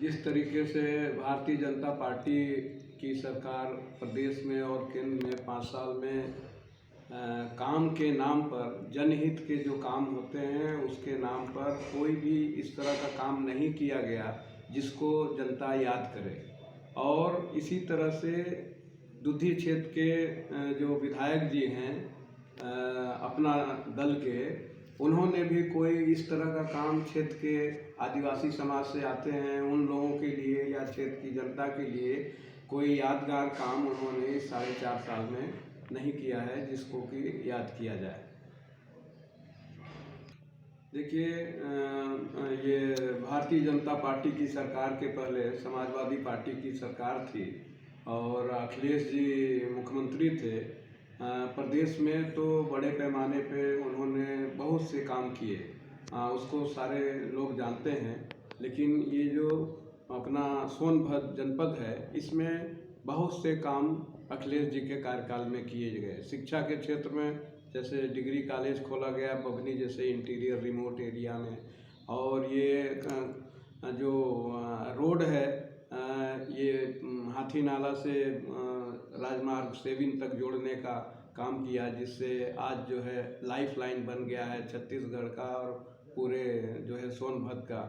जिस तरीके से भारतीय जनता पार्टी की सरकार प्रदेश में और केंद्र में 5 साल में काम के नाम पर, जनहित के जो काम होते हैं उसके नाम पर कोई भी इस तरह का काम नहीं किया गया जिसको जनता याद करे। और इसी तरह से दुधी क्षेत्र के जो विधायक जी हैं अपना दल के, उन्होंने भी कोई इस तरह का काम क्षेत्र के आदिवासी समाज से आते हैं उन लोगों के लिए या क्षेत्र की जनता के लिए कोई यादगार काम उन्होंने इस 4.5 साल में नहीं किया है जिसको कि याद किया जाए। देखिए, ये भारतीय जनता पार्टी की सरकार के पहले समाजवादी पार्टी की सरकार थी और अखिलेश जी मुख्यमंत्री थे। प्रदेश में तो बड़े पैमाने पे उन्होंने बहुत से काम किए, उसको सारे लोग जानते हैं। लेकिन ये जो अपना सोनभद्र जनपद है, इसमें बहुत से काम अखिलेश जी के कार्यकाल में किए गए। शिक्षा के क्षेत्र में जैसे डिग्री कॉलेज खोला गया बभनी जैसे इंटीरियर रिमोट एरिया में, और ये जो रोड है ये हाथी नाला से राजमार्ग सेविन तक जोड़ने का काम किया, जिससे आज जो है लाइफ लाइन बन गया है छत्तीसगढ़ का और पूरे जो है सोनभद्र का।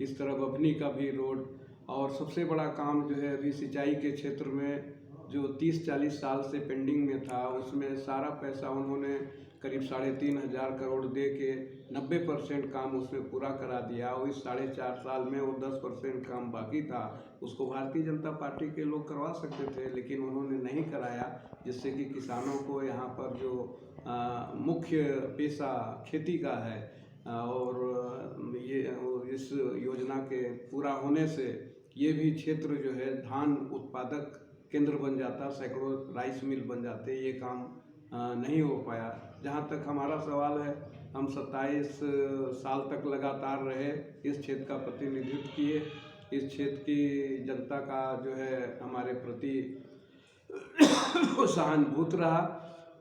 इस तरह बभनी का भी रोड, और सबसे बड़ा काम जो है अभी सिंचाई के क्षेत्र में जो 30-40 साल से पेंडिंग में था, उसमें सारा पैसा उन्होंने करीब 3,500 करोड़ दे के 90% काम उसमें पूरा करा दिया। और इस 4.5 साल में वो 10% काम बाकी था, उसको भारतीय जनता पार्टी के लोग करवा सकते थे लेकिन उन्होंने नहीं कराया, जिससे कि किसानों को यहाँ पर जो मुख्य पेशा खेती का है, और ये इस योजना के पूरा होने से ये भी क्षेत्र जो है धान उत्पादक केंद्र बन जाता, सैकड़ों राइस मिल बन जाते। ये काम नहीं हो पाया। जहाँ तक हमारा सवाल है, हम 27 साल तक लगातार रहे, इस क्षेत्र का प्रतिनिधित्व किए, इस क्षेत्र की जनता का जो है हमारे प्रति सहानुभूत रहा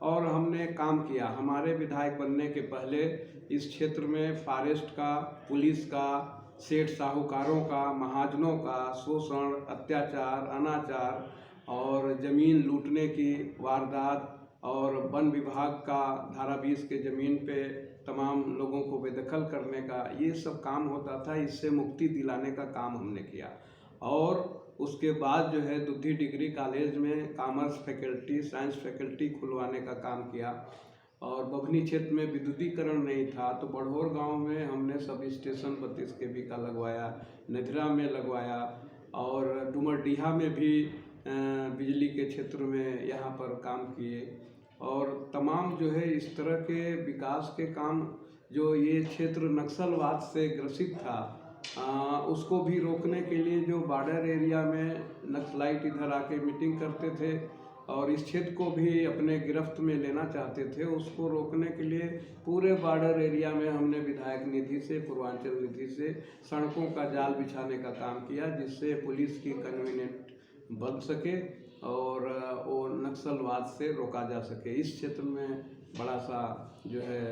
और हमने काम किया। हमारे विधायक बनने के पहले इस क्षेत्र में फॉरेस्ट का, पुलिस का, सेठ साहूकारों का, महाजनों का शोषण, अत्याचार, अनाचार और ज़मीन लूटने की वारदात और वन विभाग का धारा 20 के ज़मीन पे तमाम लोगों को बेदखल करने का, ये सब काम होता था। इससे मुक्ति दिलाने का काम हमने किया। और उसके बाद जो है दुधी डिग्री कॉलेज में कॉमर्स फैकल्टी, साइंस फैकल्टी खुलवाने का काम किया। और बभनी क्षेत्र में विद्युतीकरण नहीं था तो बड़होर गांव में हमने सब स्टेशन 32 kV का लगवाया, नधिरा में लगवाया, और डुमरडीहा में भी बिजली के क्षेत्र में यहाँ पर काम किए। और तमाम जो है इस तरह के विकास के काम, जो ये क्षेत्र नक्सलवाद से ग्रसित था, उसको भी रोकने के लिए जो बॉर्डर एरिया में नक्सलाइट इधर आके मीटिंग करते थे और इस क्षेत्र को भी अपने गिरफ्त में लेना चाहते थे, उसको रोकने के लिए पूरे बॉर्डर एरिया में हमने विधायक निधि से, पूर्वांचल निधि से सड़कों का जाल बिछाने का काम किया, जिससे पुलिस की कन्वीनियंट बन सके और वो नक्सलवाद से रोका जा सके। इस क्षेत्र में बड़ा सा जो है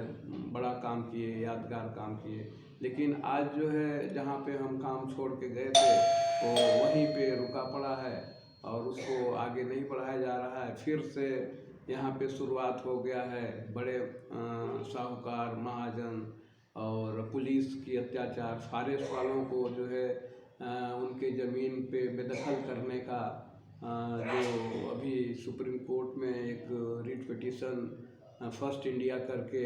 बड़ा काम किए, यादगार काम किए। लेकिन आज जो है जहाँ पे हम काम छोड़ के गए थे वो वहीं पे रुका पड़ा है और उसको आगे नहीं बढ़ाया जा रहा है। फिर से यहाँ पे शुरुआत हो गया है, बड़े साहूकार, महाजन और पुलिस की अत्याचार, फॉरेस्ट वालों को जो है उनके ज़मीन पे बेदखल करने का, जो अभी सुप्रीम कोर्ट में एक रिट पिटीशन फर्स्ट इंडिया करके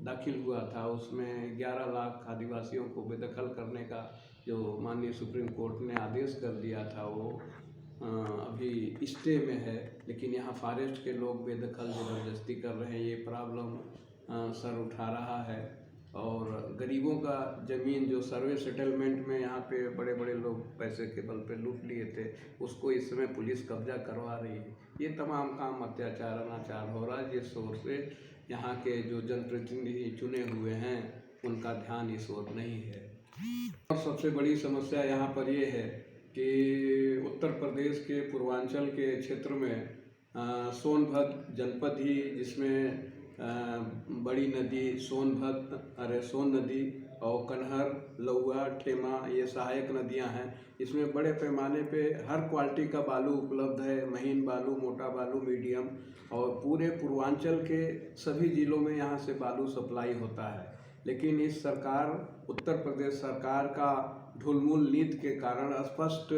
दाखिल हुआ था, उसमें 11 लाख आदिवासियों को बेदखल करने का जो माननीय सुप्रीम कोर्ट ने आदेश कर दिया था, वो अभी स्टे में है। लेकिन यहाँ फॉरेस्ट के लोग बेदखल ज़बरदस्ती कर रहे हैं। ये प्रॉब्लम सर उठा रहा है और गरीबों का ज़मीन जो सर्वे सेटलमेंट में यहाँ पे बड़े बड़े लोग पैसे के बल पे लूट लिए थे, उसको इस समय पुलिस कब्जा करवा रही है। ये तमाम काम अत्याचार, अनाचार हो रहा है, जिस ओर से यहाँ के जो जनप्रतिनिधि चुने हुए हैं उनका ध्यान इस ओर नहीं है। और सबसे बड़ी समस्या यहाँ पर ये है कि उत्तर प्रदेश के पूर्वांचल के क्षेत्र में सोनभद्र जनपद ही, जिसमें बड़ी नदी सोन नदी और कन्हर, लौआ, ठेमा ये सहायक नदियां हैं। इसमें बड़े पैमाने पे हर क्वालिटी का बालू उपलब्ध है, महीन बालू, मोटा बालू, मीडियम, और पूरे पूर्वांचल के सभी ज़िलों में यहाँ से बालू सप्लाई होता है। लेकिन इस सरकार, उत्तर प्रदेश सरकार का ढुलमुल नीति के कारण, स्पष्ट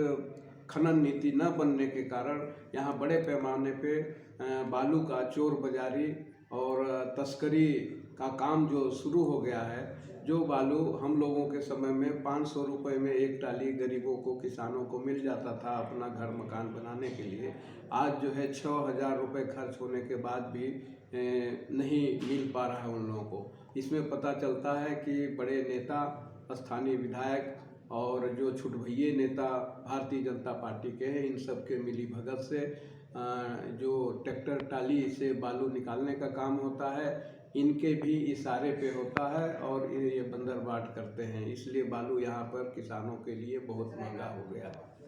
खनन नीति न बनने के कारण यहाँ बड़े पैमाने पे बालू का चोर बाजारी और तस्करी का काम जो शुरू हो गया है। जो बालू हम लोगों के समय में 500 रुपये में एक टाली गरीबों को, किसानों को मिल जाता था अपना घर मकान बनाने के लिए, आज जो है 6000 रुपये खर्च होने के बाद भी नहीं मिल पा रहा है उन लोगों को। इसमें पता चलता है कि बड़े नेता, स्थानीय विधायक और जो छुटभइये नेता भारतीय जनता पार्टी के हैं, इन सब के मिली भगत से जो ट्रैक्टर टाली से बालू निकालने का काम होता है, इनके भी इशारे पे होता है और ये बंदरबाट करते हैं। इसलिए बालू यहाँ पर किसानों के लिए बहुत महंगा हो गया है।